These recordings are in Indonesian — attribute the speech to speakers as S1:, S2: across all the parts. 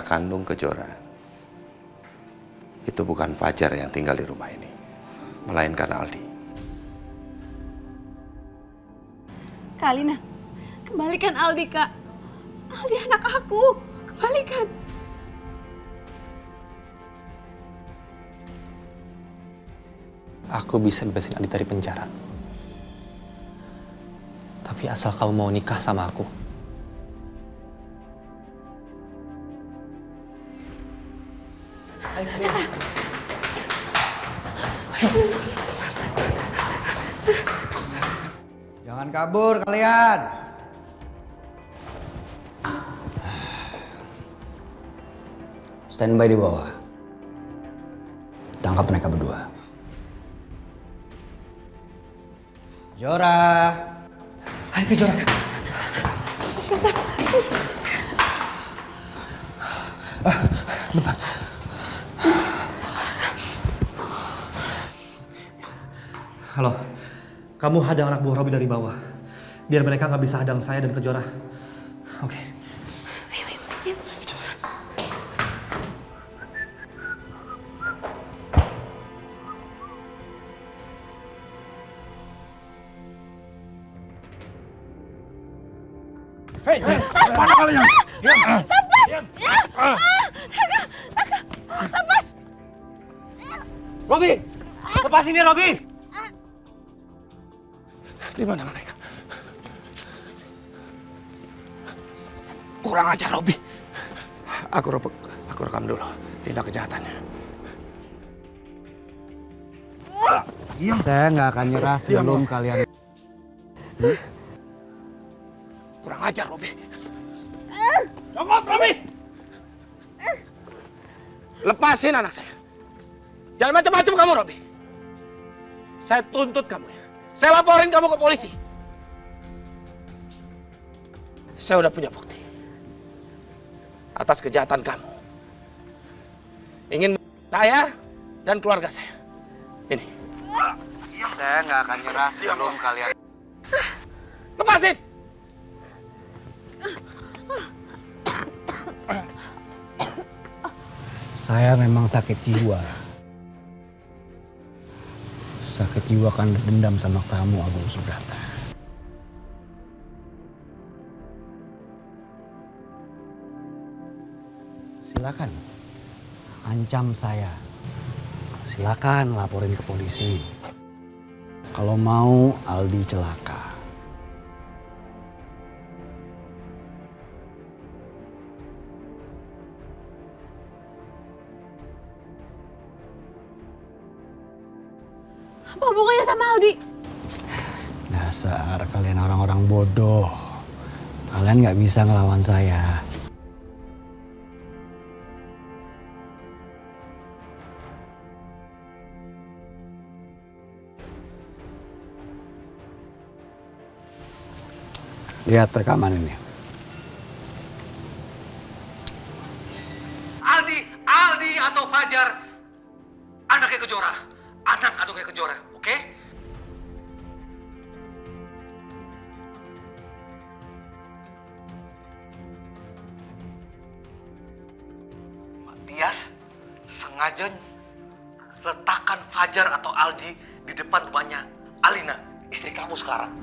S1: kandung Kejora itu bukan Fajar yang tinggal di rumah ini, melainkan Aldi.
S2: Kak Alina, kembalikan Aldi, Kak. Aldi anak aku, kembalikan.
S3: Aku bisa bebasin Aldi dari penjara. Tapi asal kamu mau nikah sama aku.
S4: Jangan kabur kalian. Standby di bawah. Tangkap mereka berdua. Jora.
S3: Ayo ke Jora. Bentar. Halo, kamu hadang anak buah Robi dari bawah. Biar mereka nggak bisa hadang saya dan Kejora. Oke.
S5: Hei, mana kalian?
S2: Lepas!
S3: Robi! Lepas ini, Robi!
S5: Di mana mereka? Kurang ajar, Robi. Aku rekam dulu tindak kejahatannya.
S4: Saya nggak akan nyerah sebelum kalian.
S5: Kurang ajar, Robi. Cukup, Robi! Lepasin anak saya. Jangan macam-macam kamu, Robi. Saya tuntut kamu ya. Saya laporin kamu ke polisi. Saya udah punya bukti. Atas kejahatan kamu. Ingin saya dan keluarga saya. Ini.
S4: Saya nggak akan nyerah sebelum kalian.
S5: Lepasin!
S4: Saya memang sakit jiwa. Sakit jiwa kan dendam sama kamu, Agung Subrata. Silakan ancam saya. Silakan laporin ke polisi. Kalau mau Aldi celaka.
S2: Apa hubungannya sama Aldi?
S4: Dasar kalian orang-orang bodoh. Kalian nggak bisa ngelawan saya. Lihat rekaman ini.
S3: Aldi atau Fajar, anaknya Kejora, anak kandungnya Kejora, oke? Matias sengaja letakkan Fajar atau Aldi di depan rumahnya Alina, istri kamu sekarang.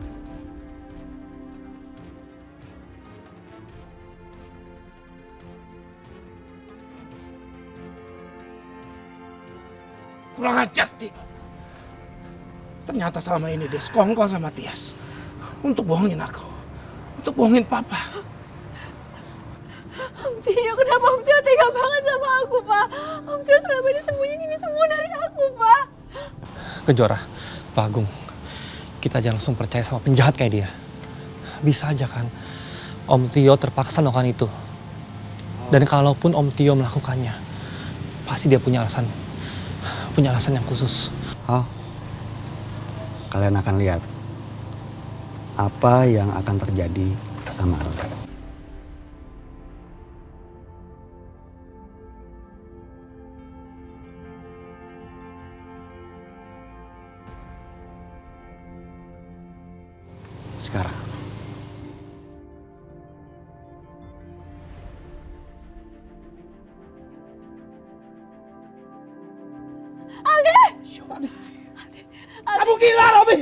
S5: Kurang ajar, Dik. Ternyata selama ini dia sekongkol sama Tias. Untuk bohongin aku. Untuk bohongin Papa.
S2: Om Tio, kenapa Om Tio tega banget sama aku, Pak? Om Tio selama ini sembunyiin ini semua dari aku, Pak.
S3: Kejora, Pak Agung, kita jangan langsung percaya sama penjahat kayak dia. Bisa aja kan Om Tio terpaksa melakukan itu. Dan kalaupun Om Tio melakukannya, pasti dia punya alasan yang khusus.
S4: Oh, kalian akan lihat apa yang akan terjadi sama Aldi. Sekarang.
S5: Kamu gila, Robi!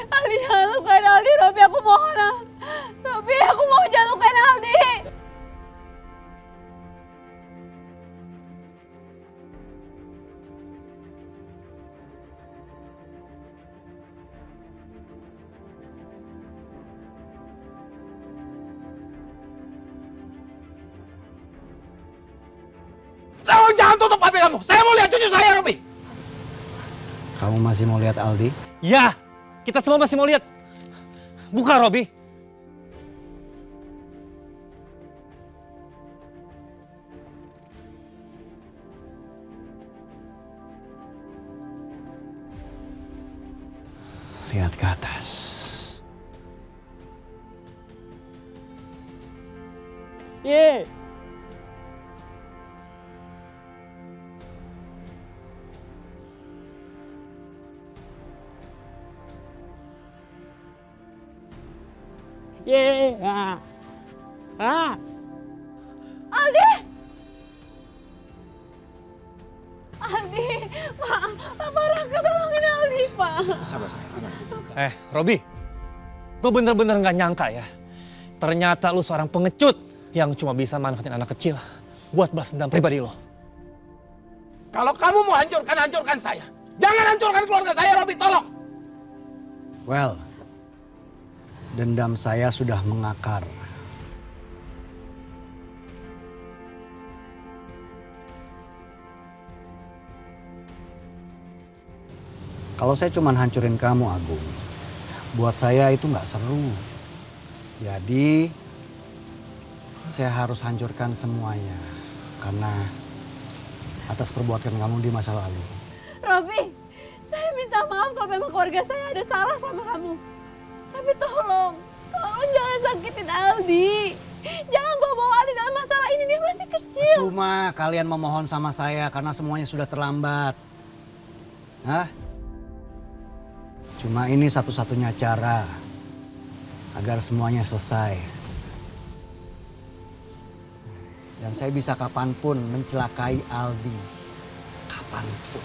S2: Aldi jangan lukain Aldi, Robi aku mohon. Robi aku mau jangan lukain Aldi.
S5: Tolong jangan tutup HP kamu. Saya mau lihat cucu saya, Robi.
S4: Kamu masih mau lihat Aldi?
S3: Ya, kita semua masih mau lihat. Buka, Robi.
S4: Lihat ke atas.
S3: Ye. Ye.
S2: Aldi! Aldi, Pak Raka tolongin Aldi, Pak.
S5: Sabar saya.
S3: Robi. Gue bener-bener gak nyangka ya. Ternyata lu seorang pengecut yang cuma bisa manfaatin anak kecil buat balas dendam pribadi lo.
S5: Kalau kamu mau hancurkan saya. Jangan hancurkan keluarga saya, Robi, tolong.
S4: Well, dendam saya sudah mengakar. Kalau saya cuma hancurin kamu, Agung, buat saya itu nggak seru. Jadi, saya harus hancurkan semuanya. Karena atas perbuatan kamu di masa lalu.
S2: Robi, saya minta maaf kalau memang keluarga saya ada salah sama kamu. Tapi tolong jangan sakitin Aldi. Jangan bawa Aldi dalam masalah ini, dia masih kecil.
S4: Cuma kalian memohon sama saya karena semuanya sudah terlambat. Hah? Cuma ini satu-satunya cara agar semuanya selesai. Dan saya bisa kapanpun mencelakai Aldi. Kapanpun.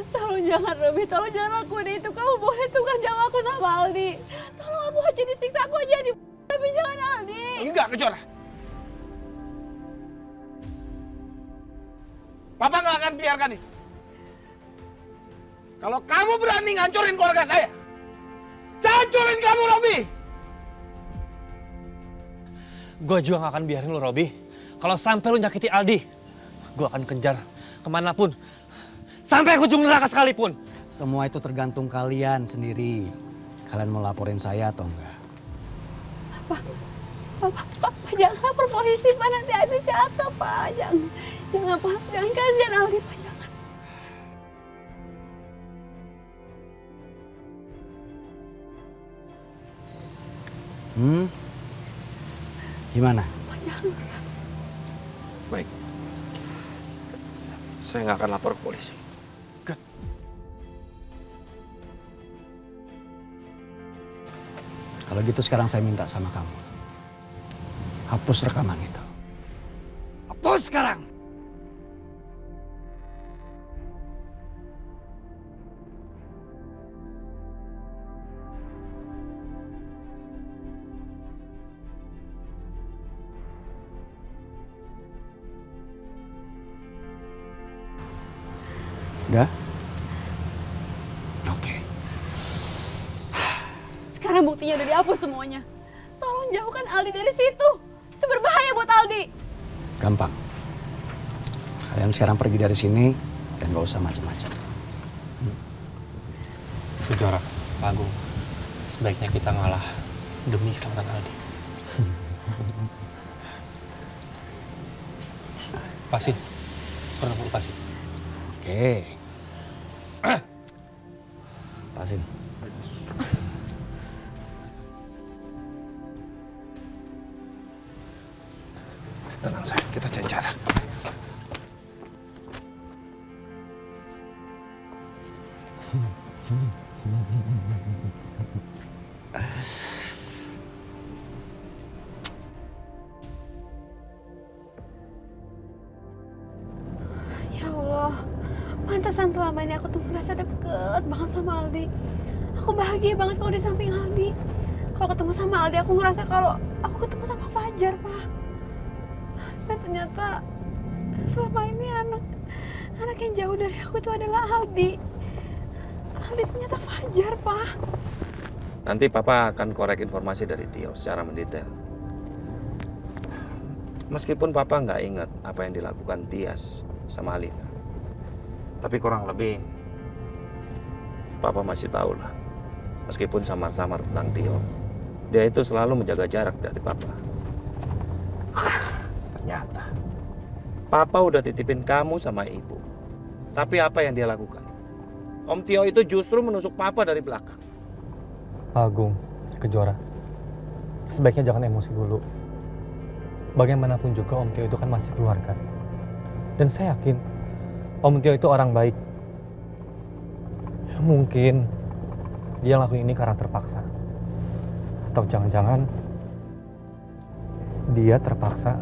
S2: Tolong jangan, Robi, tolong jangan lakuin itu. Kamu boleh tukar nyawa aku sama Aldi. Tolong aku aja disiksa, aku aja tapi jangan Aldi.
S5: Enggak, Kejora. Papa nggak akan biarkan itu. Kalau kamu berani ngancurin keluarga saya hancurin kamu, Robi.
S3: Gue juga gak akan biarin lo, Robi. Kalau sampai lo nyakiti Aldi, gue akan kejar kemanapun. Sampai ke ujung neraka sekalipun.
S4: Semua itu tergantung kalian sendiri. Kalian mau laporin saya atau enggak?
S2: Pak, jangan lapor polisi, Pak. Nanti Aldi celaka, Pak. Jangan, Pak. Jangan kasihan Aldi, Pak. Jangan.
S4: Gimana?
S2: Pak, jangan.
S5: Baik. Saya nggak akan lapor ke polisi.
S4: Kalau gitu sekarang saya minta sama kamu. Hapus rekaman itu. Hapus sekarang! Udah? Oke.
S2: Sekarang buktinya udah dihapus semuanya. Tolong jauhkan Aldi dari situ. Itu berbahaya buat Aldi.
S4: Gampang. Kalian sekarang pergi dari sini dan gak usah macam-macam.
S3: Kejora, Pak Agung, sebaiknya kita ngalah demi keselamatan Aldi. Pasin, pernah perlu pasin.
S4: Oke. Pasin.
S5: Tenang sayang, kita cari cara.
S2: Ya Allah. Pantesan selama ini aku tuh ngerasa deket banget sama Aldi. Aku bahagia banget kalau di samping Aldi. Kalau ketemu sama Aldi, aku ngerasa kalau aku ketemu sama Fajar, Pak. Dan ternyata selama ini anak yang jauh dari aku itu adalah Aldi. Aldi ternyata Fajar, Pak.
S1: Nanti Papa akan korek informasi dari Tio secara mendetail. Meskipun Papa nggak ingat apa yang dilakukan Tias sama Alina. Tapi kurang lebih, Papa masih tahu lah. Meskipun samar-samar tentang Tio, dia itu selalu menjaga jarak dari Papa. Ternyata, Papa udah titipin kamu sama Ibu. Tapi apa yang dia lakukan? Om Tio itu justru menusuk Papa dari belakang.
S3: Pak Agung, Kejora, sebaiknya jangan emosi dulu. Bagaimanapun juga Om Tio itu kan masih keluarga. Dan saya yakin Om Tio itu orang baik. Ya, mungkin dia ngelakuin ini karena terpaksa. Atau jangan-jangan dia terpaksa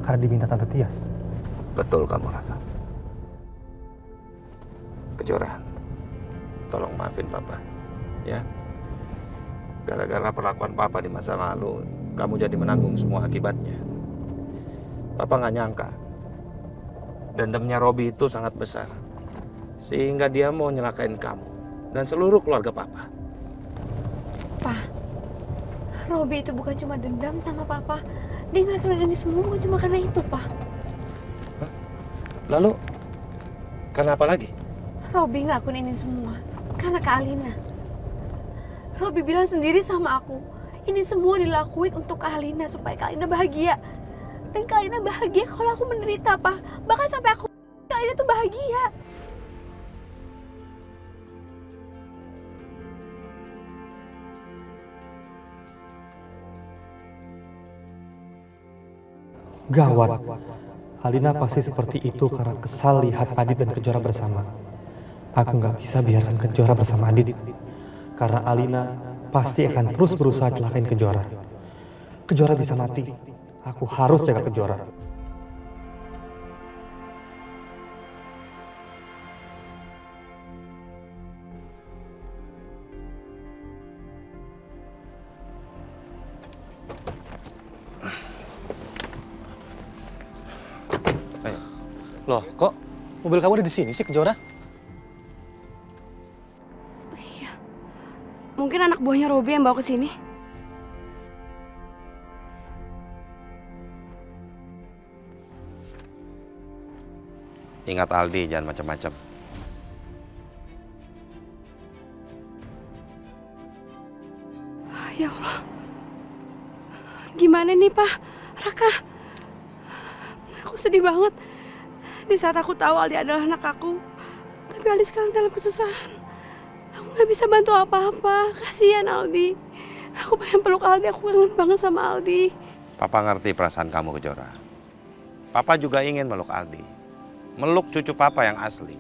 S3: karena diminta Tante Tias.
S1: Betul kamu, Raka. Kejora, tolong maafin Papa, ya. Gara-gara perlakuan Papa di masa lalu, kamu jadi menanggung semua akibatnya. Papa nggak nyangka, dendamnya Robi itu sangat besar. Sehingga dia mau nyelakain kamu dan seluruh keluarga Papa.
S2: Pak, Robi itu bukan cuma dendam sama Papa. Dia ngelakuin ini semua bukan cuma karena itu, Pak.
S1: Lalu, karena apa lagi?
S2: Robi ngelakuin ini semua karena Kak Alina. Robi bilang sendiri sama aku, ini semua dilakuin untuk Kak Alina supaya Kak Alina bahagia. Dan Kak Alina bahagia kalau aku menderita, Pak. Bahkan sampai aku, Kak Alina tuh bahagia.
S3: Gawat. Alina pasti seperti itu karena kesal lihat Adit dan Kejora bersama. Aku nggak bisa biarkan Kejora bersama Adit. Karena Alina pasti akan terus berusaha celakain Kejora. Kejora bisa mati. Aku harus jaga Kejora.
S6: Loh, kok mobil kamu ada di sini sih, Kejora?
S2: Mungkin anak buahnya Robi yang bawa ke sini.
S1: Ingat Aldi, jangan macam-macam.
S2: Ya Allah. Gimana nih, Pak? Raka. Aku sedih banget. Di saat aku tahu Aldi adalah anak aku. Tapi Aldi sekarang dalam kesusahan. Aku gak bisa bantu apa-apa. Kasihan Aldi. Aku pengen peluk Aldi. Aku kangen banget sama Aldi.
S1: Papa ngerti perasaan kamu, Kejora. Papa juga ingin meluk Aldi. Meluk cucu Papa yang asli.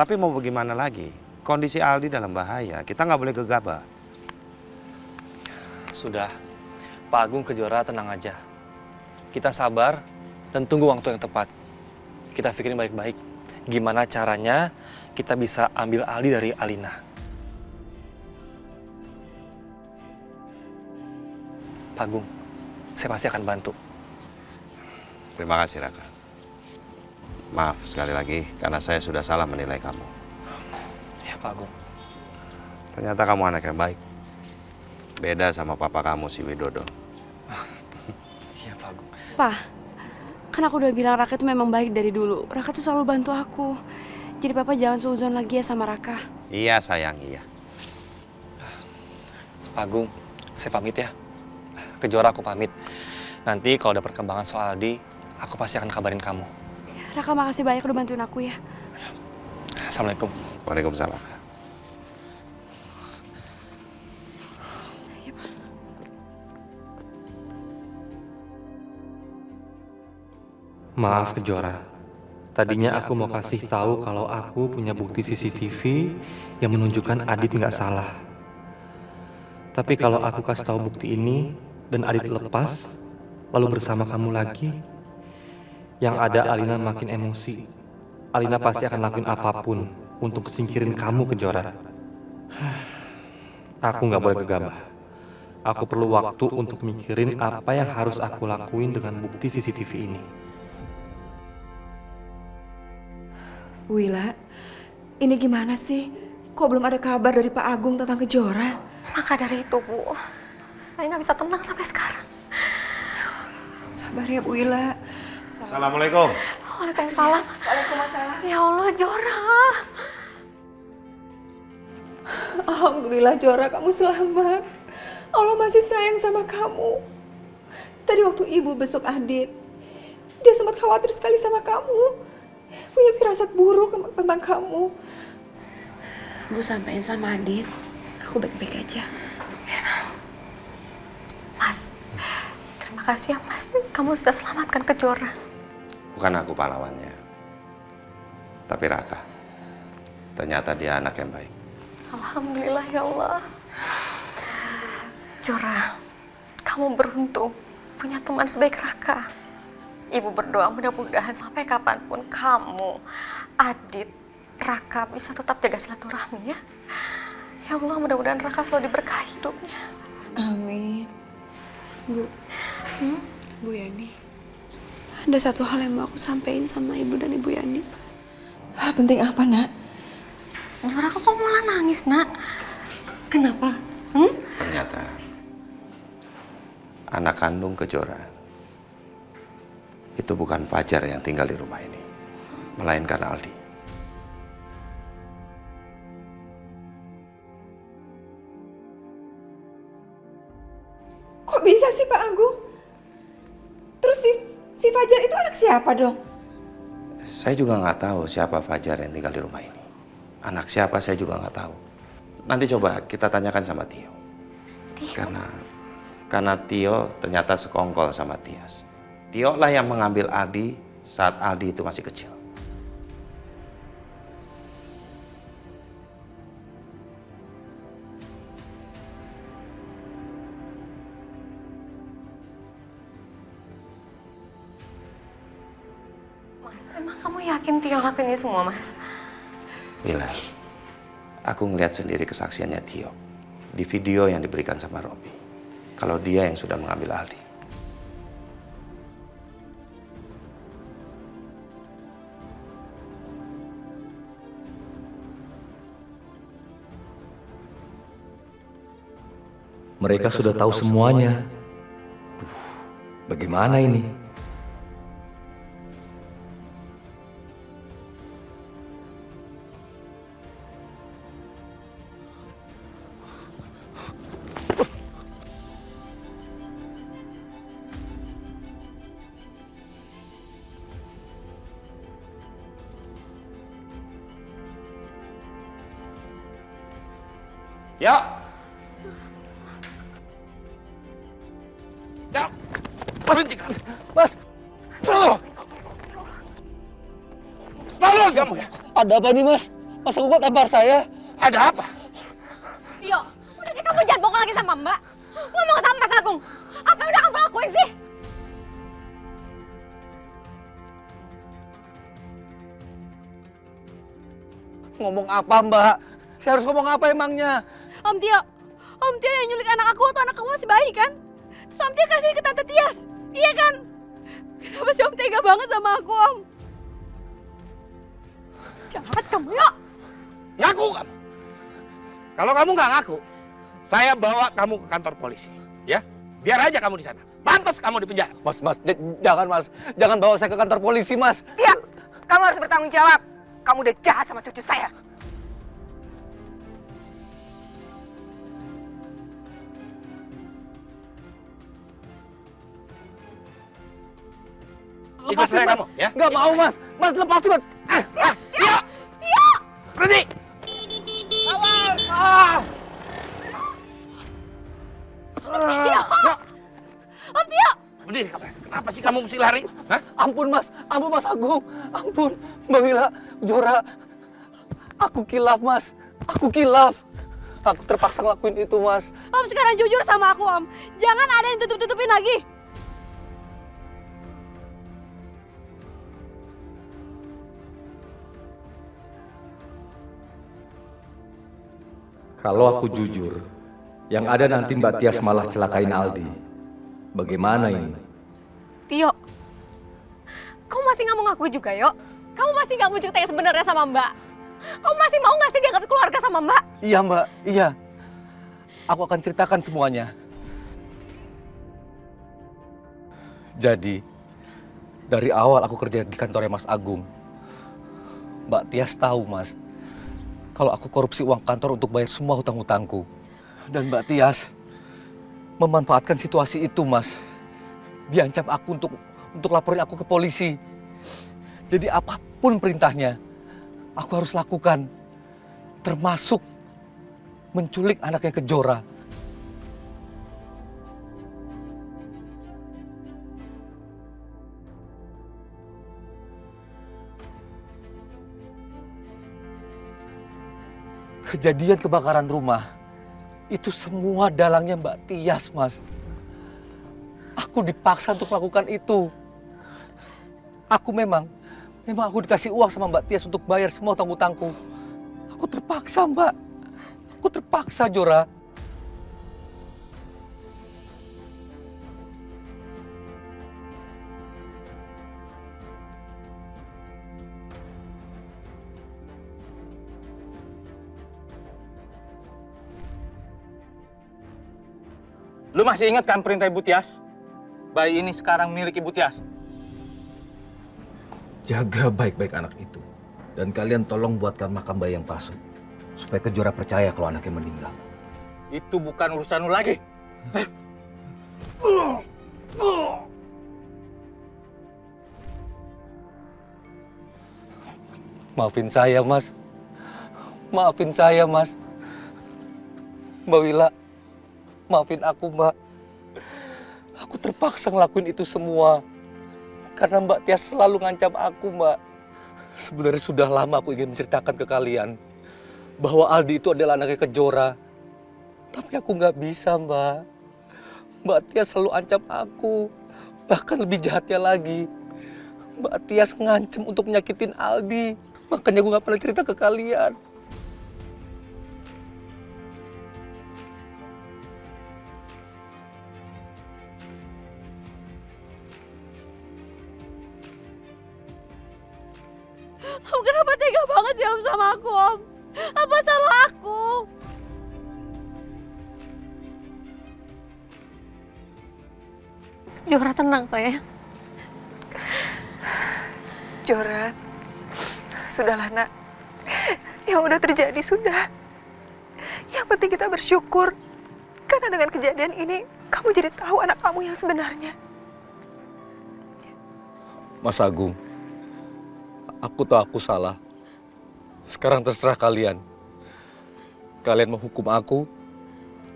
S1: Tapi mau bagaimana lagi? Kondisi Aldi dalam bahaya. Kita nggak boleh gegabah.
S6: Sudah, Pak Agung, Kejora, tenang aja. Kita sabar dan tunggu waktu yang tepat. Kita pikirin baik-baik. Gimana caranya kita bisa ambil Aldi dari Alina. Pak Agung, saya pasti akan bantu.
S1: Terima kasih, Raka. Maaf sekali lagi karena saya sudah salah menilai kamu.
S6: Ya, Pak Agung.
S1: Ternyata kamu anak yang baik. Beda sama papa kamu, si Widodo.
S6: Iya, Pak Agung.
S2: Pak, kan aku udah bilang Raka itu memang baik dari dulu. Raka tuh selalu bantu aku. Jadi Papa jangan suuzon lagi ya sama Raka.
S1: Iya, sayang, iya.
S6: Pak Agung, saya pamit ya. Kejora aku pamit. Nanti kalau ada perkembangan soal Aldi, aku pasti akan kabarin kamu.
S2: Raka makasih banyak udah bantuin aku ya.
S6: Assalamualaikum.
S1: Waalaikumsalam.
S2: Iya, Pak.
S3: Maaf, Kejora. Tadinya aku mau kasih tahu kalau aku punya bukti CCTV yang menunjukkan Adit nggak salah. Tapi kalau aku kasih tahu bukti ini dan Adit lepas, lalu bersama kamu lagi, yang ada Alina makin emosi
S6: Alina pasti akan lakuin apapun untuk singkirin kamu Kejora. Aku nggak boleh gegabah. Aku perlu waktu untuk mikirin apa yang harus aku lakuin dengan bukti CCTV ini.
S7: Wila, ini gimana sih? Kok belum ada kabar dari Pak Agung tentang Kejora?
S8: Maka dari itu, Bu, saya nggak bisa tenang sampai sekarang.
S7: Sabar ya, Bu Wila.
S1: Assalamualaikum.
S8: Waalaikumsalam.
S7: Waalaikumsalam.
S8: Ya Allah, Jora.
S7: Alhamdulillah, Jora, kamu selamat. Allah masih sayang sama kamu. Tadi waktu ibu besok Adit, dia sempat khawatir sekali sama kamu. Punya firasat buruk tentang kamu. Bu sampein sama Adit, aku baik-baik aja.
S8: Mas, terima kasih ya, Mas. Kamu sudah selamatkan Kejora.
S1: Bukan aku pahlawannya, tapi Raka. Ternyata dia anak yang baik.
S8: Alhamdulillah ya Allah. Jora, kamu beruntung punya teman sebaik Raka. Ibu berdoa mudah-mudahan sampai kapanpun kamu, Adit, Raka bisa tetap jaga silaturahmi ya. Ya Allah, mudah-mudahan Raka selalu diberkahi hidupnya.
S7: Amin. Bu, Bu Yani, ada satu hal yang mau aku sampaikan sama Ibu dan Ibu Yani. Hal penting apa, Nak?
S8: Jora, kok kamu malah nangis, Nak? Kenapa?
S1: Ternyata anak kandung Kejora itu bukan Fajar yang tinggal di rumah ini, melainkan Aldi.
S7: Kok bisa sih Pak Agung? Terus si Fajar itu anak siapa dong?
S1: Saya juga nggak tahu siapa Fajar yang tinggal di rumah ini. Anak siapa saya juga nggak tahu. Nanti coba kita tanyakan sama Tio. Karena Tio ternyata sekongkol sama Tias. Tio lah yang mengambil Aldi saat Aldi itu masih kecil.
S8: Mas, emang kamu yakin Tio lakuin ini semua, Mas?
S1: Wila, aku ngeliat sendiri kesaksiannya Tio di video yang diberikan sama Robi. Kalau dia yang sudah mengambil Aldi.
S9: Mereka sudah tahu semuanya. Bagaimana ini?
S5: Ya. Ya. Berhenti,
S9: Mas,
S5: tolong kamu ya.
S9: ada apa nih Mas? Mas Agung tampar saya.
S5: Ada apa?
S8: Tio, udah deh kamu jangan bohong lagi sama Mbak. Ngomong sama Mas Agung. Apa yang udah kamu lakuin sih?
S9: Ngomong apa Mbak? Saya harus ngomong apa emangnya?
S2: Om Tio yang nyulik anak aku waktu anak kamu masih bayi kan? Terus Om Tio kasih ke Tante Tias, iya kan? Kenapa sih Om tega banget sama aku, Om?
S8: Jahat kamu ya.
S5: Ngaku kamu. Kalau kamu nggak ngaku, saya bawa kamu ke kantor polisi. Ya, biar aja kamu di sana. Pantas kamu di penjara.
S9: Mas, jangan Mas. Jangan bawa saya ke kantor polisi Mas.
S10: Iya, kamu harus bertanggung jawab. Kamu udah jahat sama cucu saya.
S5: Ikut saya kamu, ya.
S9: Nggak mau Mas. Mas lepasin Mas.
S5: Tio! Berhenti!
S2: Om Tio!
S5: Berdiri kamu. Kenapa sih kamu mesti lari? Hah?
S9: Ampun Mas Agung. Ampun, Mbak Wila, Jora. Aku kilaf Mas. Aku kilaf. Aku terpaksa ngelakuin itu Mas.
S2: Om sekarang jujur sama aku, Om. Jangan ada yang tutup-tutupin lagi.
S11: Kalau aku jujur, yang ada nanti Mbak Tias malah celakain Aldi. Bagaimana ini?
S8: Tio, kamu masih nggak mau ngaku juga, Yo? Kamu masih nggak mau cerita yang sebenarnya sama Mbak? Kamu masih mau nggak sih dianggap keluarga sama Mbak?
S9: Iya Mbak, iya. Aku akan ceritakan semuanya. Jadi, dari awal aku kerja di kantornya Mas Agung, Mbak Tias tahu, Mas, kalau aku korupsi uang kantor untuk bayar semua hutang-hutangku. Dan Mbak Tias memanfaatkan situasi itu, Mas. Diancam aku untuk laporin aku ke polisi. Jadi apapun perintahnya, aku harus lakukan. Termasuk menculik anaknya Kejora. Kejadian kebakaran rumah, itu semua dalangnya Mbak Tias, Mas. Aku dipaksa untuk melakukan itu. Aku memang aku dikasih uang sama Mbak Tias untuk bayar semua utang-utangku. Aku terpaksa, Mbak. Aku terpaksa, Jora.
S6: Lu masih ingat kan perintah Ibu Tias? Bayi ini sekarang milik Ibu Tias.
S11: Jaga baik-baik anak itu. Dan kalian tolong buatkan makam bayi yang palsu. Supaya Kejora percaya kalau anaknya meninggal.
S6: Itu bukan urusan lu lagi.
S9: Maafin saya, Mas. Maafin saya, Mas. Mbak Wila, maafin aku, Mbak. Aku terpaksa ngelakuin itu semua. Karena Mbak Tias selalu ngancam aku, Mbak. Sebenarnya sudah lama aku ingin menceritakan ke kalian bahwa Aldi itu adalah anaknya Kejora. Tapi aku nggak bisa, Mbak. Mbak Tias selalu ancam aku. Bahkan lebih jahatnya lagi, Mbak Tias ngancam untuk menyakitin Aldi. Makanya aku nggak pernah cerita ke kalian.
S2: Om, kenapa tega banget sih Om sama aku, Om? Apa salah aku?
S8: Jora, tenang sayang.
S7: Jora, sudahlah nak. Yang udah terjadi sudah. Yang penting kita bersyukur. Karena dengan kejadian ini, kamu jadi tahu anak kamu yang sebenarnya.
S9: Mas Agung, aku tahu aku salah. Sekarang terserah kalian. Kalian mau hukum aku,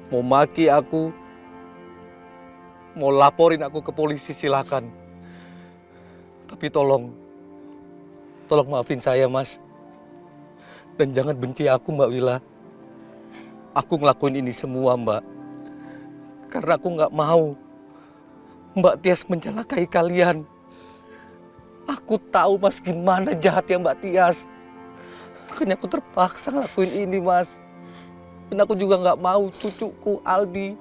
S9: mau maki aku, mau laporin aku ke polisi, silakan. Tapi tolong maafin saya, Mas. Dan jangan benci aku, Mbak Wila. Aku ngelakuin ini semua, Mbak. Karena aku nggak mau Mbak Tias mencelakai kalian. Aku tahu, Mas, gimana jahatnya Mbak Tias. Makanya aku terpaksa ngelakuin ini, Mas. Dan aku juga nggak mau cucuku, Aldi,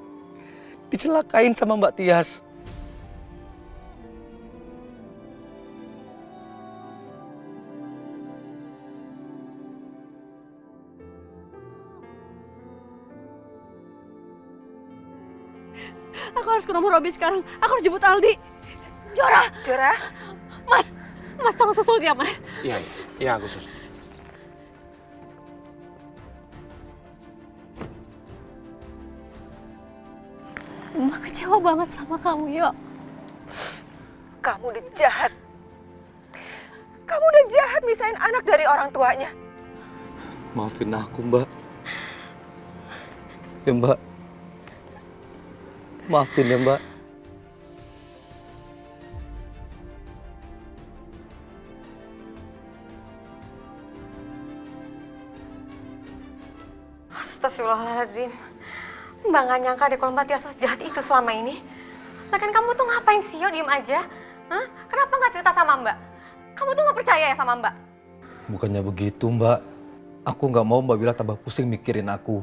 S9: dicelakain sama Mbak Tias.
S2: Aku harus ke rumah Robi sekarang. Aku harus jemput Aldi.
S8: Jora!
S7: Jora?
S8: Mas tolong susul dia, Mas.
S5: Iya, aku susul.
S8: Mbak kecewa banget sama kamu, Yo.
S7: Kamu udah jahat. Kamu udah jahat misahin anak dari orang tuanya.
S9: Maafin aku, Mbak. Ya, Mbak. Maafin ya, Mbak.
S8: Astagfirullahaladzim. Mbak nggak nyangka deh kalau Mbak Tias sejahat itu selama ini. Bahkan kamu tuh ngapain sih, Yo, diem aja? Hah? Kenapa nggak cerita sama Mbak? Kamu tuh nggak percaya ya sama Mbak?
S11: Bukannya begitu, Mbak. Aku nggak mau Mbak Wila tambah pusing mikirin aku.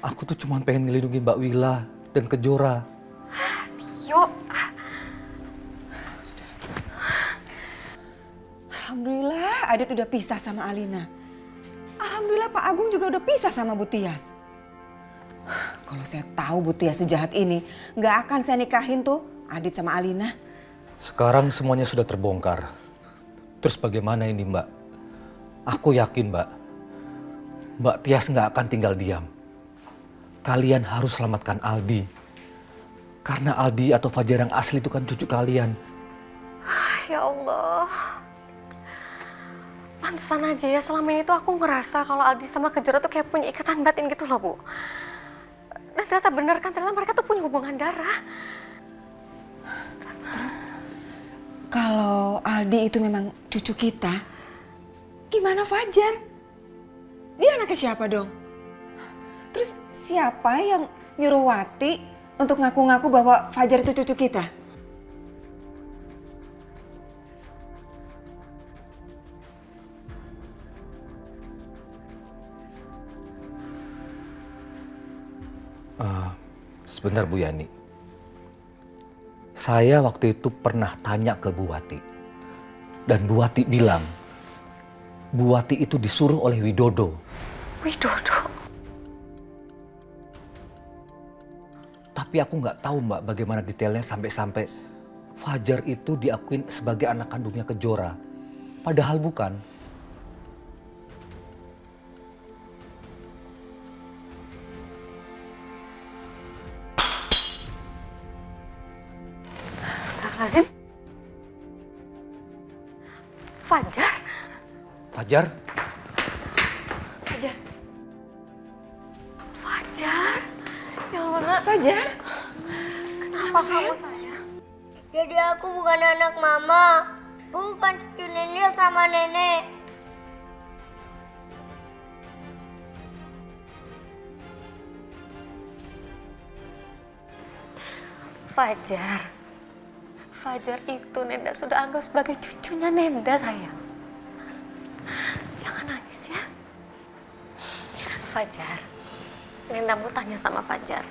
S9: Aku tuh cuma pengen ngelindungi Mbak Willa dan Kejora.
S8: Tio,
S7: Alhamdulillah Adit udah pisah sama Alina. Alhamdulillah Pak Agung juga udah pisah sama Bu Tias. Kalau saya tahu Bu Tias sejahat ini, nggak akan saya nikahin tuh Adit sama Alina.
S11: Sekarang semuanya sudah terbongkar. Terus bagaimana ini Mbak? Aku yakin Mbak Tias nggak akan tinggal diam. Kalian harus selamatkan Aldi. Karena Aldi atau Fajar yang asli itu kan cucu kalian.
S8: ya Allah. Pantesan aja ya selama ini tuh aku ngerasa kalau Aldi sama Kejora tuh kayak punya ikatan batin gitu loh, Bu. Dan ternyata bener kan, ternyata mereka tuh punya hubungan darah.
S7: Terus kalau Aldi itu memang cucu kita, gimana Fajar? Dia anaknya siapa dong? Terus siapa yang nyuruh Wati untuk ngaku-ngaku bahwa Fajar itu cucu kita?
S11: Sebentar Bu Yani. Saya waktu itu pernah tanya ke Bu Wati. Dan Bu Wati bilang, Bu Wati itu disuruh oleh Widodo.
S8: Widodo?
S11: Tapi aku nggak tahu Mbak bagaimana detailnya sampai-sampai Fajar itu diakuin sebagai anak kandungnya Kejora. Padahal bukan.
S8: Astagfirullahaladzim. Fajar?
S11: Fajar?
S7: Fajar.
S8: Fajar? Ya Allah, Nak.
S7: Fajar?
S8: Kenapa kamu, sayang?
S12: Jadi aku bukan anak mama. Aku bukan cucu nenek sama nenek.
S8: Fajar. Fajar itu Nenda sudah anggap sebagai cucunya Nenda, sayang. Jangan nangis ya. Fajar, Nenda mau tanya sama Fajar.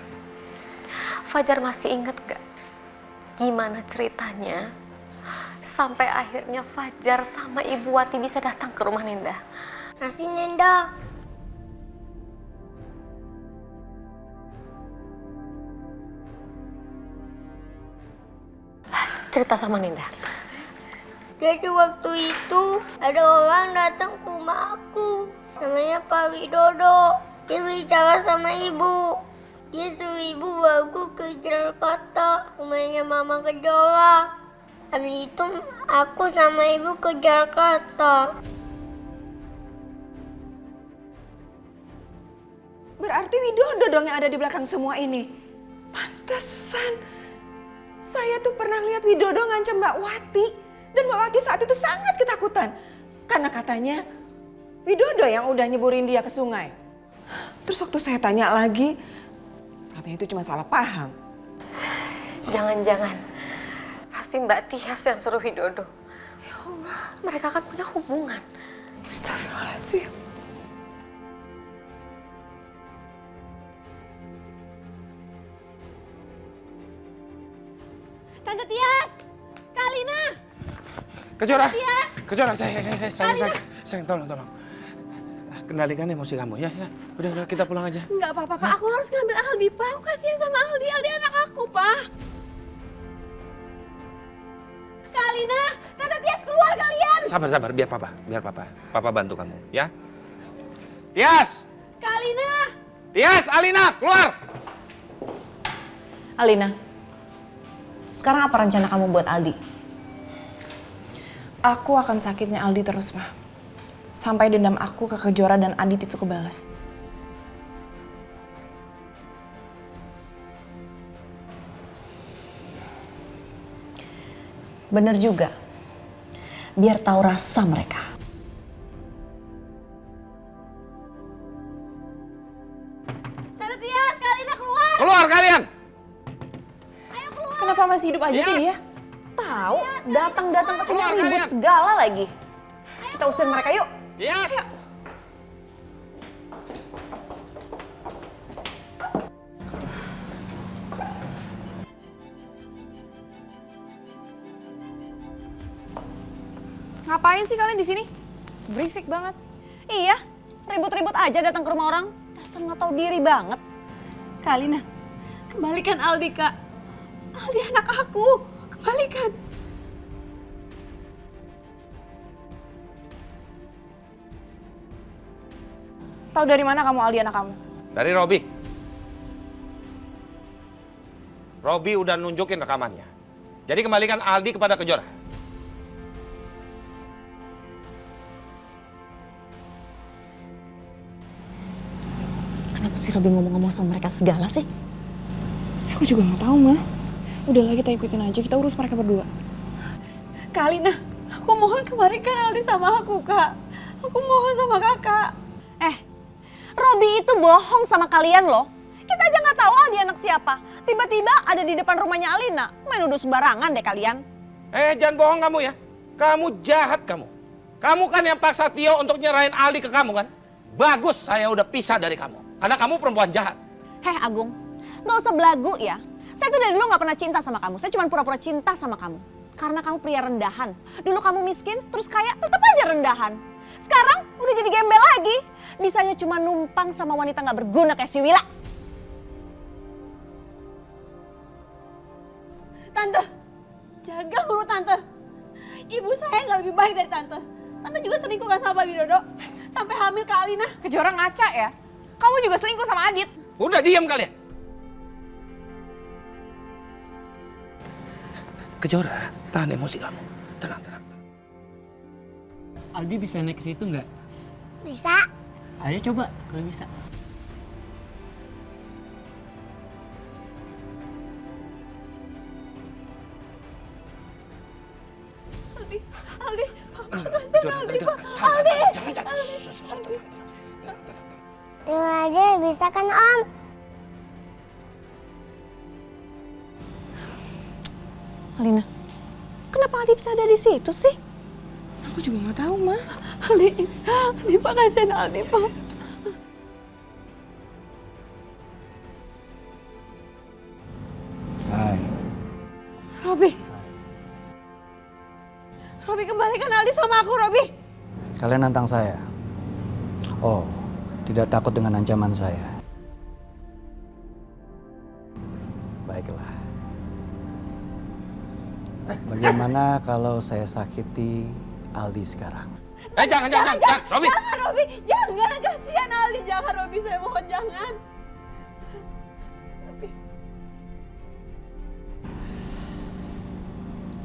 S8: Fajar masih ingat gak gimana ceritanya sampai akhirnya Fajar sama Ibu Wati bisa datang ke rumah Nenda?
S12: Masih Nenda.
S8: Cerita sama Nenda.
S12: Jadi waktu itu ada orang datang ke rumah aku. Namanya Pak Widodo. Dia bicara sama ibu. Dia suruh ibu bawa aku ke Jakarta, rumahnya Mama Kejora. Habis itu aku sama ibu ke Jakarta.
S7: Berarti Widodo dong yang ada di belakang semua ini. Pantesan. Saya tuh pernah lihat Widodo ngancam Mbak Wati. Dan Mbak Wati saat itu sangat ketakutan. Karena katanya Widodo yang udah nyeburin dia ke sungai. Terus waktu saya tanya lagi, katanya itu cuma salah paham.
S8: Jangan-jangan pasti Mbak Tias yang suruh Widodo.
S7: Ya Allah.
S8: Mereka kan punya hubungan.
S7: Astagfirullahaladzim.
S2: Tante Tias, Kalina.
S5: Kejora,
S2: Tias.
S5: Kejora, sayang, tolong. Kendalikan emosi kamu ya. Udah, kita pulang aja.
S2: Enggak apa-apa, Pak. Aku harus ngambil Aldi, Pak. Aku kasihan sama Aldi. Aldi anak aku, Pak. Kalina, Tante Tias keluar kalian.
S5: Sabar, biar papa. Papa bantu kamu, ya. Tias!
S2: Kalina.
S5: Tias, Alina, keluar!
S13: Alina, sekarang apa rencana kamu buat Aldi?
S14: Aku akan sakitnya Aldi terus, Ma. Sampai dendam aku ke Kejora dan Adit itu kebalas.
S13: Bener juga. Biar tahu rasa mereka.
S2: Tante Tias, Kalina keluar.
S5: Keluar kalian!
S14: Kenapa masih hidup aja sih dia?
S13: Tahu, datang-datang ke sini
S5: Keluar
S13: ribut
S5: kalian.
S13: segala lagi. Kita usir mereka yuk.
S5: Tias!
S14: Ngapain sih kalian di sini? Berisik banget.
S2: Iya, ribut-ribut aja datang ke rumah orang. Dasar nggak tahu diri banget. Kalina, kembalikan Aldi, Kak. Aldi anak aku, kembalikan.
S14: Tahu dari mana kamu Aldi anak kamu?
S5: Dari Robi. Robi udah nunjukin rekamannya. Jadi kembalikan Aldi kepada Kejora.
S13: Kenapa sih Robi ngomong-ngomong sama mereka segala sih?
S14: Aku juga nggak tahu, Ma. Udahlah kita ikutin aja, kita urus mereka berdua.
S2: Kalina, aku mohon kembalikan Aldi sama aku, Kak. Aku mohon sama Kakak. Robi itu bohong sama kalian loh. Kita aja nggak tahu Aldi anak siapa. Tiba-tiba ada di depan rumahnya Alina. Main nuduh sembarangan deh kalian.
S5: Jangan bohong kamu ya. Kamu jahat kamu. Kamu kan yang paksa Tio untuk nyerahin Aldi ke kamu kan? Bagus saya udah pisah dari kamu. Karena kamu perempuan jahat.
S2: Agung, nggak usah belagu ya. Saya tuh dari dulu nggak pernah cinta sama kamu. Saya cuma pura-pura cinta sama kamu. Karena kamu pria rendahan. Dulu kamu miskin, terus kaya, tetap aja rendahan. Sekarang udah jadi gembel lagi. Bisanya cuma numpang sama wanita nggak berguna kayak si Wila. Tante, jaga mulut Tante. Ibu saya nggak lebih baik dari Tante. Tante juga selingkuh kan sama Pak Widodo. Sampai hamil ke Alina.
S14: Kejora ngaca ya. Kamu juga selingkuh sama Adit.
S5: Udah diam kalian. Kejora, tahan emosi kamu. Tenang.
S3: Aldi bisa naik ke situ nggak?
S12: Bisa.
S3: Ayo coba kalau bisa.
S2: Aldi, kasihan Aldi, Pak. Aldi.
S12: Terus aja bisa kan Om?
S2: Alina, kenapa Aldi bisa ada di situ sih?
S14: Aku juga nggak tahu, Ma.
S2: Aldi, Pak, kasihan Aldi, Pak.
S4: Hai.
S2: Robi, kembalikan Aldi sama aku, Robi.
S4: Kalian nantang saya? Oh, tidak takut dengan ancaman saya? Baiklah. Bagaimana kalau saya sakiti Aldi sekarang?
S5: Jangan, Robi.
S2: Jangan, Robi. Jangan, kasihan Aldi. Jangan, Robi. Saya mohon, jangan.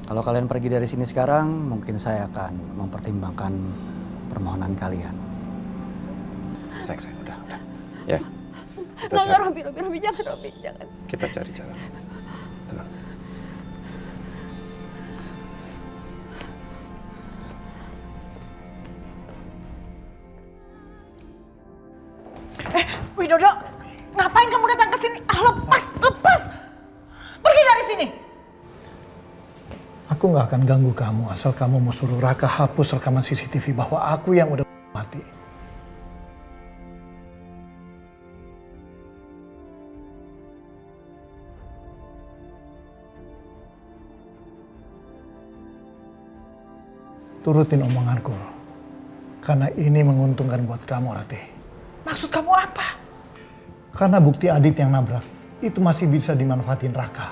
S4: Kalau kalian pergi dari sini sekarang, mungkin saya akan mempertimbangkan permohonan kalian.
S1: Sayang, udah. Ya.
S2: Enggak, Robi, jangan, Robi, jangan.
S1: Kita cari cara. Tenang.
S10: Widodo, ngapain kamu datang ke sini? Lepas! Pergi dari sini!
S15: Aku nggak akan ganggu kamu asal kamu mau suruh Raka hapus rekaman CCTV bahwa aku yang udah mati. Turutin omonganku, karena ini menguntungkan buat kamu, Rati.
S10: Maksud kamu apa?
S15: Karena bukti Adit yang nabrak itu masih bisa dimanfaatin Raka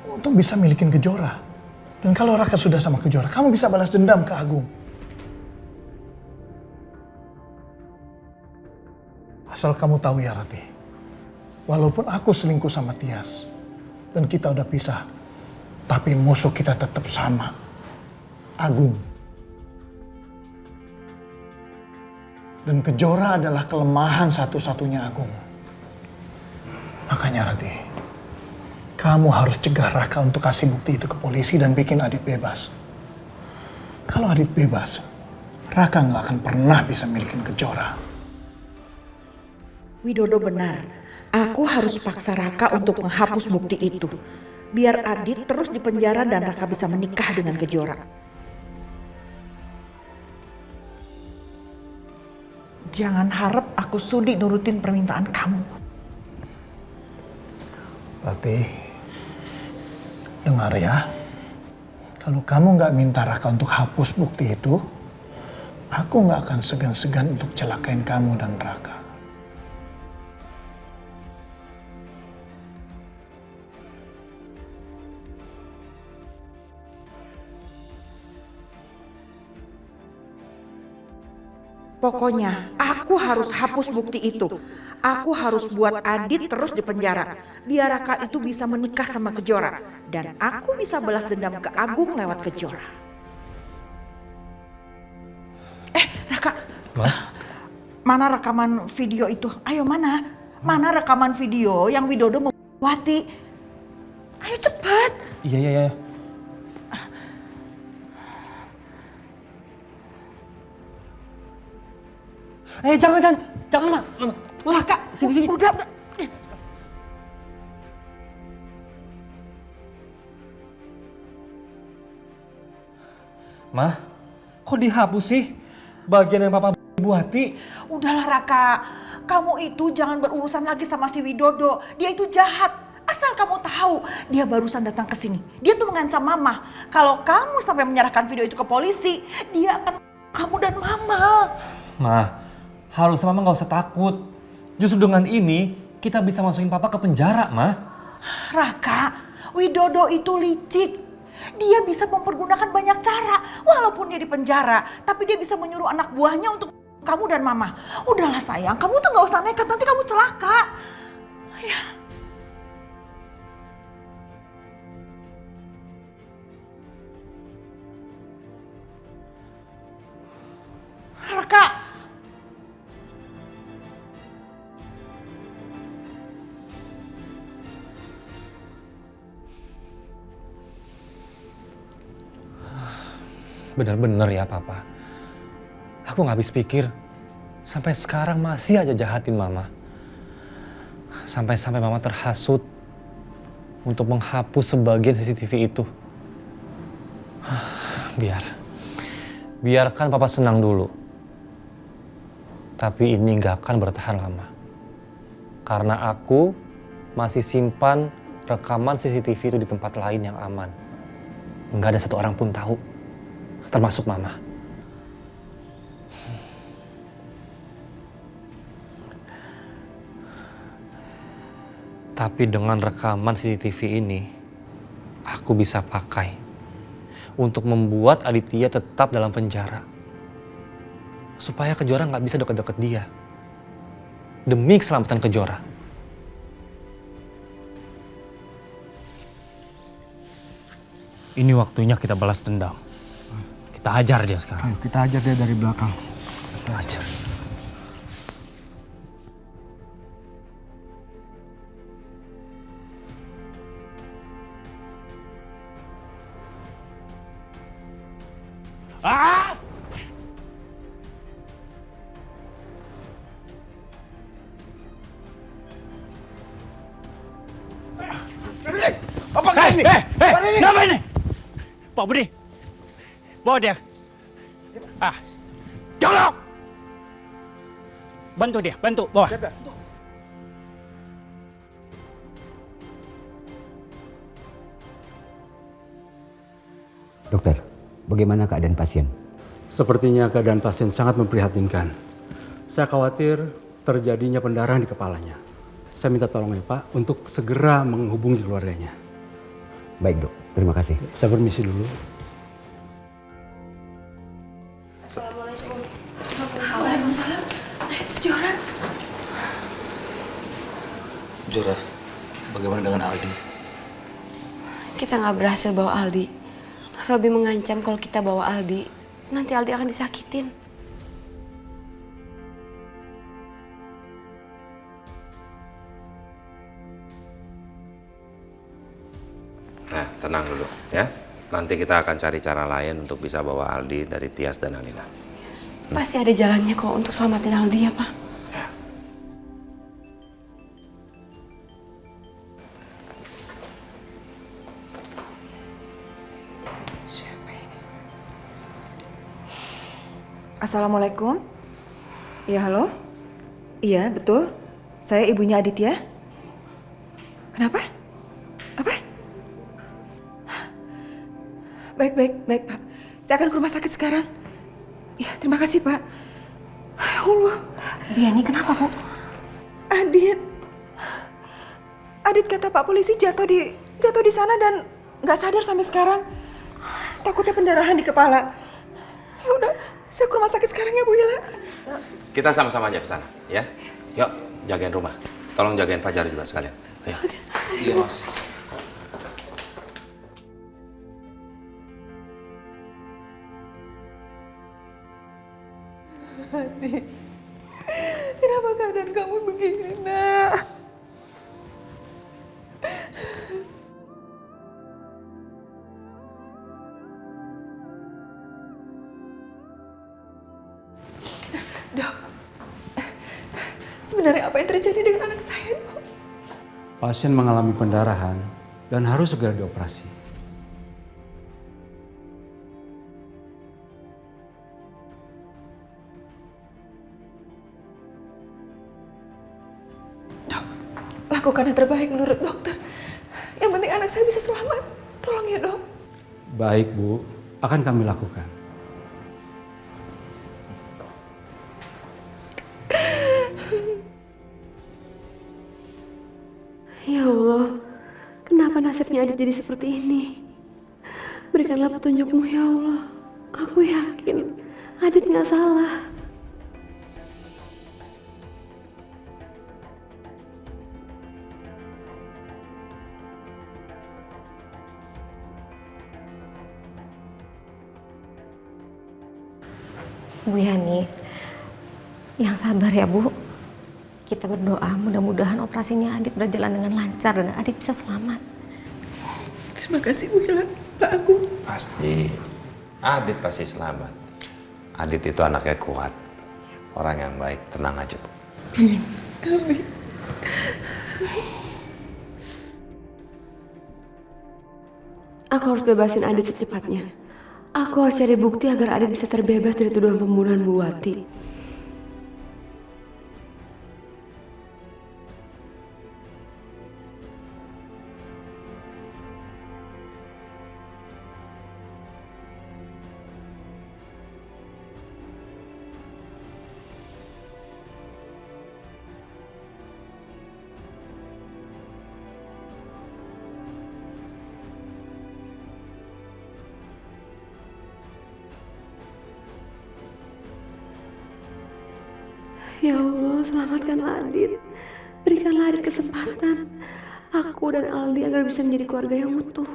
S15: untuk bisa milikin Kejora. Dan kalau Raka sudah sama Kejora, kamu bisa balas dendam ke Agung. Asal kamu tahu ya, Rati, walaupun aku selingkuh sama Tias dan kita udah pisah, tapi musuh kita tetap sama, Agung. Dan Kejora adalah kelemahan satu-satunya Agung. Makanya, Rati, kamu harus cegah Raka untuk kasih bukti itu ke polisi dan bikin Adit bebas. Kalau Adit bebas, Raka nggak akan pernah bisa milikin Kejora.
S10: Widodo benar. Aku harus paksa Raka untuk menghapus bukti itu. Biar Adit terus di penjara dan Raka bisa menikah dengan Kejora. Jangan harap aku sudi nurutin permintaan kamu.
S15: Rati, dengar ya. Kalau kamu nggak minta Raka untuk hapus bukti itu, aku nggak akan segan-segan untuk celakain kamu dan Raka.
S10: Pokoknya aku harus hapus bukti itu. Aku harus buat Adit terus di penjara. Biar Raka itu bisa menikah sama Kejora. Dan aku bisa balas dendam ke Agung lewat Kejora. Raka. Mana rekaman video itu? Ayo mana? Mana rekaman video yang Widodo mau Wati? Ayo cepat.
S3: Iya. Jangan, Mak.
S10: Raka,
S3: sini.
S10: Udah.
S3: Mah, kok dihapus sih bagian yang Papa buati?
S10: Udahlah Raka, kamu itu jangan berurusan lagi sama si Widodo. Dia itu jahat. Asal kamu tahu, dia barusan datang ke sini. Dia tuh mengancam Mama. Kalau kamu sampai menyerahkan video itu ke polisi, dia akan kamu dan Mama.
S3: Mah, harusnya Mama gak usah takut. Justru dengan ini, kita bisa masukin Papa ke penjara, Mah.
S10: Raka, Widodo itu licik. Dia bisa mempergunakan banyak cara. Walaupun dia di penjara, tapi dia bisa menyuruh anak buahnya untuk kamu dan Mama. Udahlah sayang, kamu tuh gak usah nekat, nanti kamu celaka. Ya. Raka.
S3: Bener-bener ya Papa. Aku gak habis pikir. Sampai sekarang masih aja jahatin Mama. Sampai-sampai Mama terhasut untuk menghapus sebagian CCTV itu. Biarkan Papa senang dulu. Tapi ini gak akan bertahan lama. Karena aku masih simpan rekaman CCTV itu di tempat lain yang aman. Nggak ada satu orang pun tahu. Termasuk Mama. Tapi dengan rekaman CCTV ini, aku bisa pakai untuk membuat Aditya tetap dalam penjara. Supaya Kejora nggak bisa deket-deket dia. Demi keselamatan Kejora. Ini waktunya kita balas dendam. Kita hajar dia sekarang.
S4: Ayo kita hajar dia dari belakang.
S3: Kita hajar.
S5: Apa ini? Kenapa ini? Pak Budi, bawa dia. Tolong! Bantu dia, bawa.
S16: Dokter, bagaimana keadaan pasien?
S17: Sepertinya keadaan pasien sangat memprihatinkan. Saya khawatir terjadinya pendarahan di kepalanya. Saya minta tolong ya Pak untuk segera menghubungi keluarganya.
S16: Baik dok, terima kasih.
S17: Saya permisi dulu.
S7: Assalamualaikum. Waalaikumsalam. Jora.
S11: Jora, bagaimana dengan Aldi?
S7: Kita nggak berhasil bawa Aldi. Robi mengancam kalau kita bawa Aldi, nanti Aldi akan disakitin.
S1: Nah, tenang dulu ya. Nanti kita akan cari cara lain untuk bisa bawa Aldi dari Tias dan Alina.
S7: Pasti ada jalannya kok untuk selamatin Aldi ya, Pak.
S18: Assalamualaikum. Iya, halo? Iya, betul. Saya ibunya Aditya. Kenapa? Apa? Baik, Pak. Saya akan ke rumah sakit sekarang. Ya, terima kasih, Pak. Ya Allah.
S8: Biani, kenapa, Bu?
S18: Adit kata Pak polisi jatuh di sana dan nggak sadar sampai sekarang. Takutnya pendarahan di kepala. Ya udah, saya ke rumah sakit sekarang ya, Bu Ila.
S5: Kita sama-sama aja ke sana, ya. Yuk, jagain rumah. Tolong jagain Fajar juga sekalian. Ayo.
S11: Iya, Mas.
S18: Adit, kenapa keadaan kamu begini, Nak? Dok, sebenarnya apa yang terjadi dengan anak saya, Dok?
S17: Pasien mengalami pendarahan dan harus segera dioperasi.
S18: Lakukan yang terbaik menurut dokter. Yang penting anak saya bisa selamat. Tolong ya, Dok.
S17: Baik, Bu. Akan kami lakukan.
S2: Ya Allah, kenapa nasibnya Adit jadi seperti ini? Berikanlah petunjuk-Mu ya Allah. Aku yakin Adit nggak salah.
S8: Bu Yani, yang sabar ya Bu. Kita berdoa mudah-mudahan operasinya Adit berjalan dengan lancar dan Adit bisa selamat.
S18: Terima kasih, Bu Ila. Pak Agung.
S1: Pasti. Adit pasti selamat. Adit itu anaknya kuat. Orang yang baik. Tenang aja, Bu.
S18: Amin. Amin.
S2: Aku harus bebasin Adit secepatnya. Aku harus cari bukti agar Adit bisa terbebas dari tuduhan pembunuhan Bu Wati. Ya Allah, selamatkanlah Adit. Berikanlah Adit kesempatan. Aku dan Aldi agar bisa menjadi keluarga yang utuh.